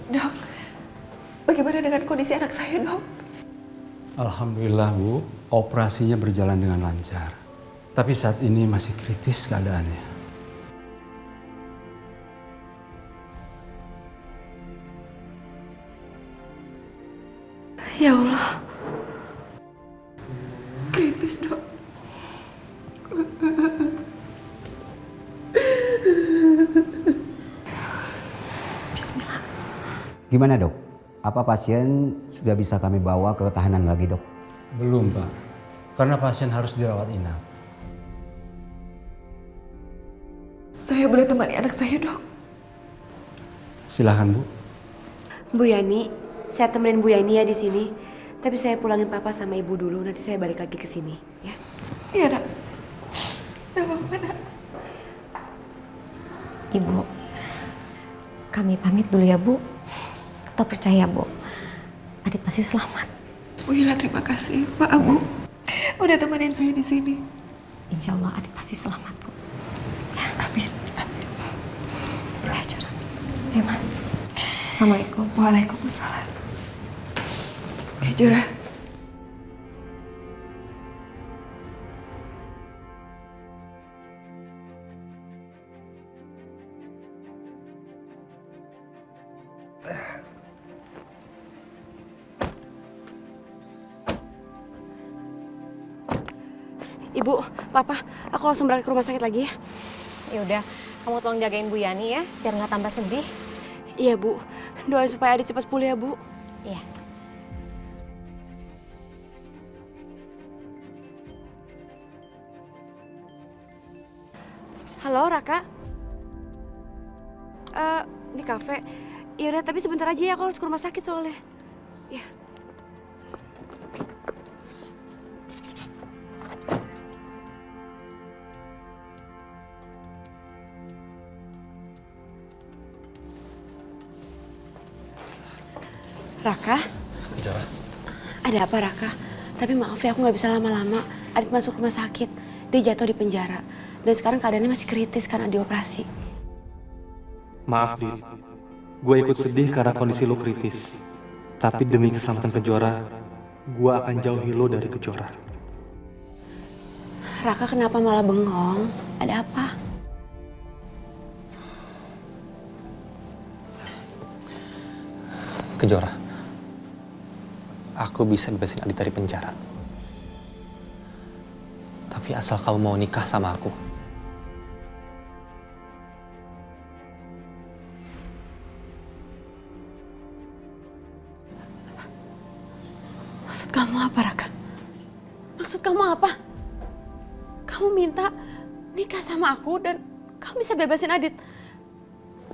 S18: Dok, bagaimana dengan kondisi anak saya, Dok?
S17: Alhamdulillah, Bu. Operasinya berjalan dengan lancar. Tapi saat ini masih kritis keadaannya.
S2: Ya Allah.
S18: Kritis, Dok.
S8: Bismillah.
S16: Gimana, Dok? Apa pasien sudah bisa kami bawa ke tahanan lagi, Dok?
S17: Belum, Pak. Karena pasien harus dirawat inap.
S18: Saya boleh temani anak saya, Dok?
S17: Silahkan, Bu.
S2: Bu Yani, saya temenin Bu Yani ya di sini. Tapi saya pulangin Papa sama Ibu dulu, nanti saya balik lagi ke sini, ya.
S18: Iya, Dok. Gak apa-apa, Dok.
S8: Ibu, kami pamit dulu ya Bu. Tetap percaya Bu, Adit pasti selamat.
S18: Bu Ila, terima kasih. Pak Agung udah temenin saya di sini.
S8: Insya Allah Adit pasti selamat Bu. Ya.
S18: Amin. Amin.
S8: Ya, Jora. Ya Mas. Assalamualaikum.
S18: Waalaikumsalam. Ya, Jora.
S2: Ibu, Papa, aku langsung berangkat ke rumah sakit lagi ya.
S8: Ya udah, kamu tolong jagain Bu Yani ya, biar nggak tambah sedih.
S2: Iya, Bu. Doain supaya Adit cepat pulih ya, Bu.
S8: Iya.
S2: Halo, Raka. Di kafe. Ya udah, tapi sebentar aja ya, aku harus ke rumah sakit soalnya. Ya. Raka?
S3: Kejora.
S2: Ada apa, Raka? Tapi maaf ya, aku nggak bisa lama-lama. Adit masuk rumah sakit. Dia jatuh di penjara. Dan sekarang keadaannya masih kritis karena dioperasi.
S3: Maaf, Dit. Gue ikut sedih karena kondisi lo kritis. Tapi demi keselamatan Kejora, gue akan jauhi lo dari Kejora.
S2: Raka kenapa malah bengong? Ada apa?
S6: Kejora, aku bisa bebasin Adit dari penjara. Tapi asal kamu mau nikah sama aku.
S2: Maksud kamu apa, Raka? Maksud kamu apa? Kamu minta nikah sama aku dan kamu bisa bebasin Adit.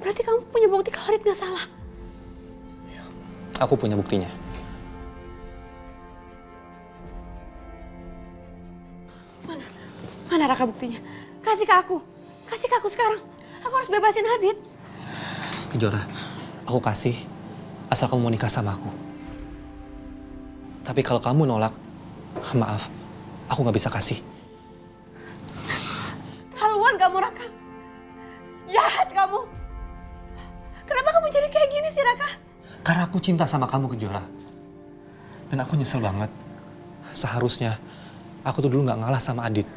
S2: Berarti kamu punya bukti kalau Adit nggak salah.
S6: Aku punya buktinya.
S2: Mana Raka buktinya? Kasih ke aku. Kasih ke aku sekarang. Aku harus bebasin Adit.
S6: Kejora, aku kasih asal kamu mau nikah sama aku. Tapi kalau kamu nolak, maaf, aku nggak bisa kasih.
S2: Terlaluan kamu, Raka. Jahat kamu. Kenapa kamu jadi kayak gini sih, Raka?
S3: Karena aku cinta sama kamu, Kejora. Dan aku nyesel banget. Seharusnya aku tuh dulu nggak ngalah sama Adit.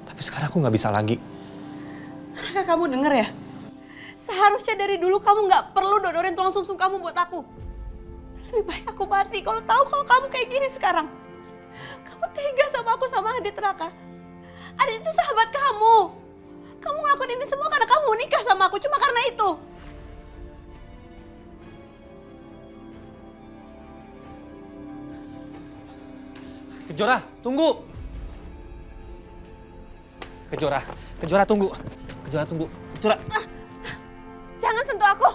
S3: Tapi sekarang aku nggak bisa lagi.
S2: Raka, kamu denger ya? Seharusnya dari dulu kamu nggak perlu dodorin tulang sumsum kamu buat aku. Lebih baik aku mati kalau tahu kalau kamu kayak gini sekarang. Kamu tega sama aku sama Adit, Raka. Adit itu sahabat kamu. Kamu ngelakuin ini semua karena kamu nikah sama aku, cuma karena itu.
S6: Kejora, tunggu. Kejora, Kejora tunggu. Kejora tunggu. Kejora.
S2: Jangan sentuh aku.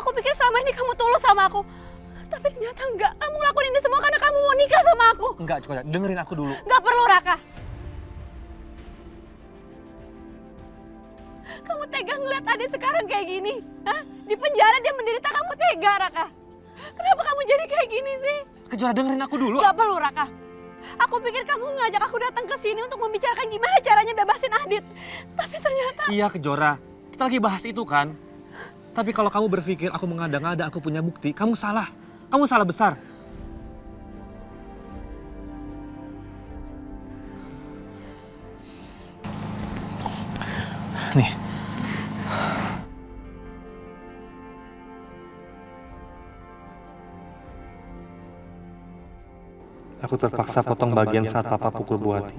S2: Aku pikir selama ini kamu tulus sama aku. Tapi ternyata enggak. Kamu ngelakuin ini semua karena kamu mau nikah sama aku.
S3: Enggak, Kejora. Dengerin aku dulu.
S2: Enggak perlu, Raka. Kamu tega ngeliat Adit sekarang kayak gini? Hah? Di penjara dia menderita, kamu tega, Raka. Kenapa kamu jadi kayak gini sih?
S3: Kejora, dengerin aku dulu.
S2: Enggak perlu, Raka. Aku pikir kamu ngajak aku datang ke sini untuk membicarakan gimana caranya bebasin Adit. Tapi ternyata...
S3: Iya, Kejora. Kita lagi bahas itu kan. Tapi kalau kamu berpikir aku mengada-ngada, aku punya bukti, kamu salah. Kamu salah besar. Nih. Aku terpaksa potong bagian saat Papa pukul Bu Ati.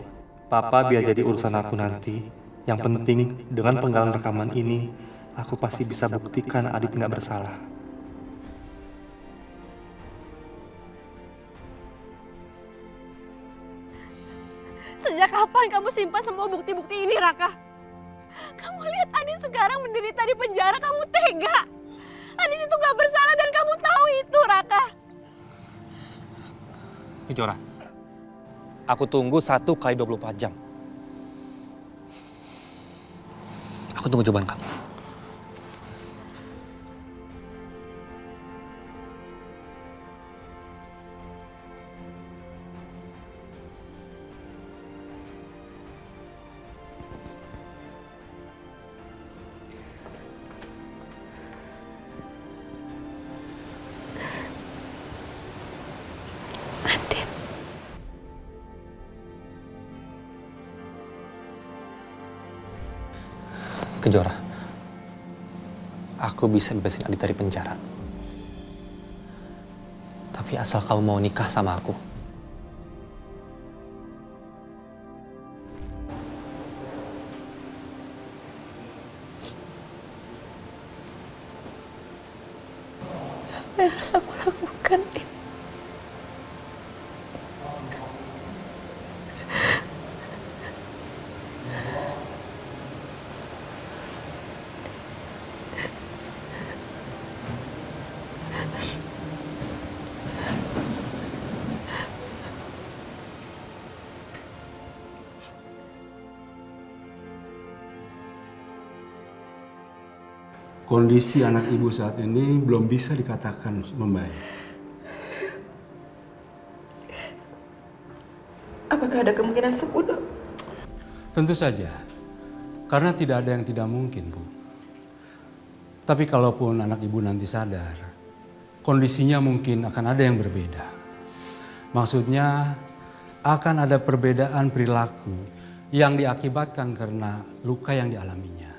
S3: Papa biar jadi urusan aku nanti. Yang penting, dengan penggalan rekaman ini, aku pasti bisa buktikan Adit nggak bersalah.
S2: Sejak kapan kamu simpan semua bukti-bukti ini, Raka? Kamu lihat Adit sekarang menderita di penjara, kamu tega. Adit itu gak bersalah dan kamu tahu itu, Raka.
S6: Kejora, aku tunggu 1 kali 24 jam. Aku tunggu jawaban kamu. Kejora, aku bisa bebasin Adit dari penjara. Tapi asal kamu mau nikah sama aku.
S2: yang harus aku lakukan?
S17: Kondisi anak ibu saat ini belum bisa dikatakan membaik.
S18: Apakah ada kemungkinan sembuh, Dok?
S17: Tentu saja, karena tidak ada yang tidak mungkin, Bu. Tapi kalaupun anak ibu nanti sadar, kondisinya mungkin akan ada yang berbeda. Maksudnya akan ada perbedaan perilaku yang diakibatkan karena luka yang dialaminya.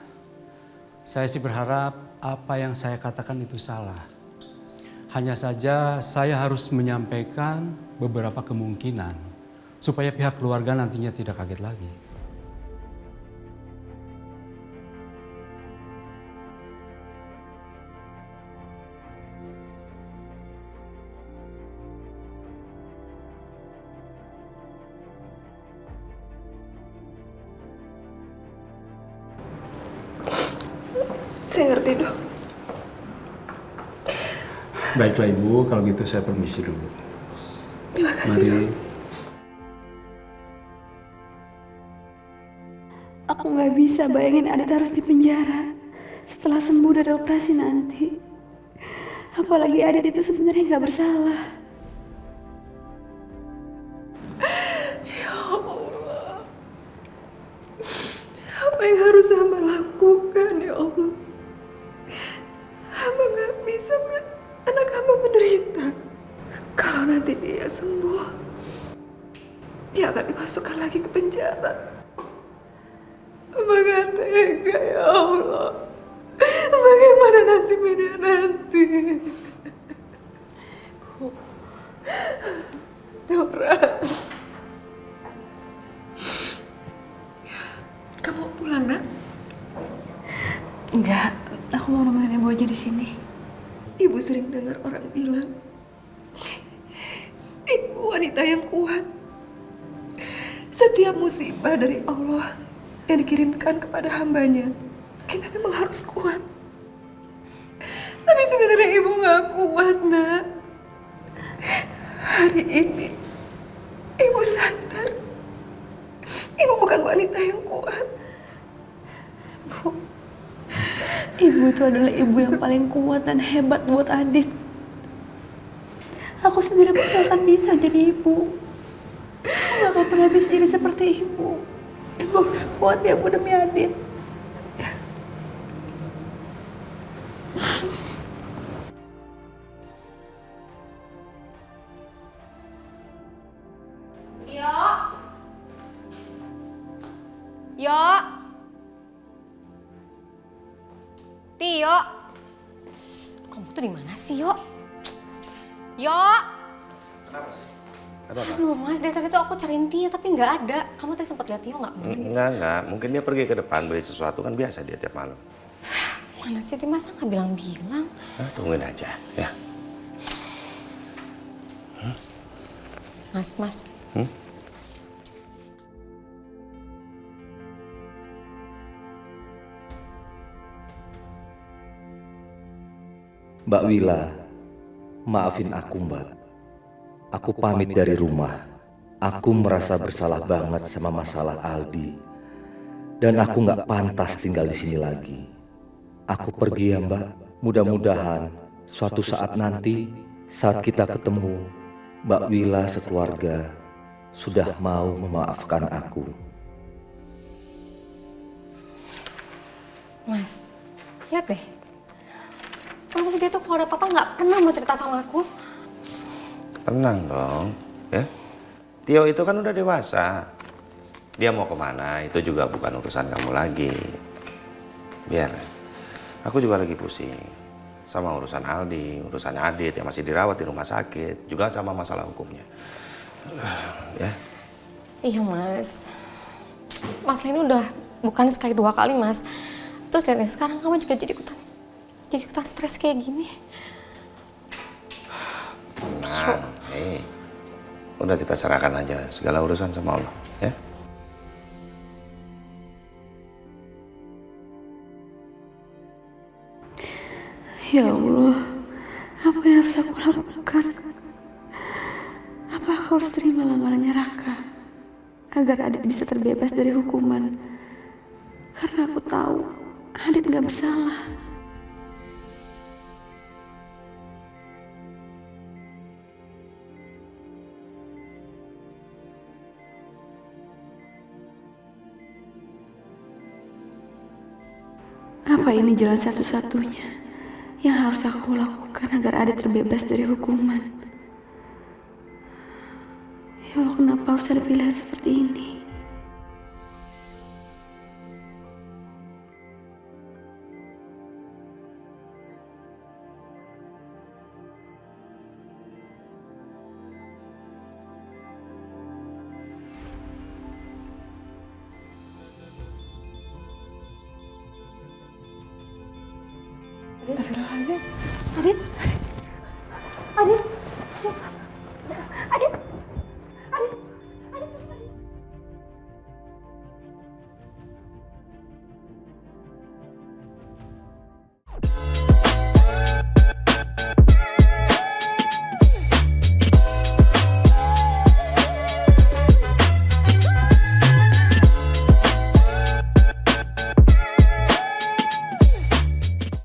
S17: Saya sih berharap apa yang saya katakan itu salah. Hanya saja saya harus menyampaikan beberapa kemungkinan supaya pihak keluarga nantinya tidak kaget lagi.
S18: Saya ngerti, Dok.
S17: Baiklah Ibu, kalau gitu saya permisi dulu.
S18: Terima kasih,
S17: Mari.
S18: Dok.
S2: Aku nggak bisa bayangin Adit harus di penjara setelah sembuh dari operasi nanti. Apalagi Adit itu sebenarnya nggak bersalah.
S18: Ya Allah. Apa yang harus hamba lakukan, ya Allah? Hamba nggak bisa melihat anak hamba menderita. Kalau nanti dia sembuh, dia akan dimasukkan lagi ke penjara. Hamba nggak tega, ya Allah. Bagaimana nasibnya dia nanti? Dora, kamu pulang, Nak?
S2: Enggak, aku mau nemenin ibu aja di sini.
S18: Ibu sering dengar orang bilang, ibu wanita yang kuat. Setiap musibah dari Allah yang dikirimkan kepada hambanya, kita memang harus kuat. Tapi sebenarnya ibu gak kuat, Nak. Hari ini, ibu sadar, ibu bukan wanita yang kuat.
S2: Bu, ibu itu adalah ibu yang paling kuat dan hebat buat Adit. Aku sendiri pun gak akan bisa jadi ibu. Aku gak akan pernah bisa jadi seperti ibu. Ibu harus kuat ya, Bu, demi Adit.
S8: Yo. Tio. Kamu tuh di mana sih, Yo? Yo.
S5: Kenapa sih? Ada apa?
S8: Aduh, Mas, dari tadi tuh aku cariin Tio tapi nggak ada. Kamu tadi sempat lihat Tio nggak?
S5: Enggak. Mungkin dia pergi ke depan beli sesuatu, kan biasa dia tiap malam.
S8: Mana sih, dia masa nggak bilang-bilang?
S5: Tungguin aja, ya.
S8: Mas.
S11: Mbak Wila, maafin aku Mbak. Aku pamit dari rumah. Aku merasa bersalah banget sama masalah Aldi. Dan aku gak pantas tinggal di sini lagi. Aku pergi ya Mbak. Mudah-mudahan suatu saat nanti, saat kita ketemu, Mbak Wila sekeluarga sudah mau memaafkan aku.
S8: Mas, lihat deh. Kenapa sih dia tuh kalau ada apa-apa nggak pernah mau cerita sama aku?
S5: Tenang dong, ya. Tio itu kan udah dewasa. Dia mau kemana itu juga bukan urusan kamu lagi. Biar. Aku juga lagi pusing sama urusan Aldi, urusan Adit yang masih dirawat di rumah sakit, juga sama masalah hukumnya. Ya.
S8: Iya Mas. Mas ini udah bukan sekali dua kali Mas. Terus lihat nih, sekarang kamu juga jadi ikutan stres kayak gini.
S5: Udah kita serahkan aja segala urusan sama Allah, ya.
S18: Ya Allah, apa yang harus aku lakukan? Apa aku harus terima lamarannya Raka agar Adit bisa terbebas dari hukuman? Karena aku tahu Adit nggak bersalah. Apa ini jalan satu-satunya yang harus aku lakukan agar Adit terbebas dari hukuman? Ya Allah, kenapa harus ada pilihan seperti ini?
S2: Astagfirullahaladzim. Adit. Adit.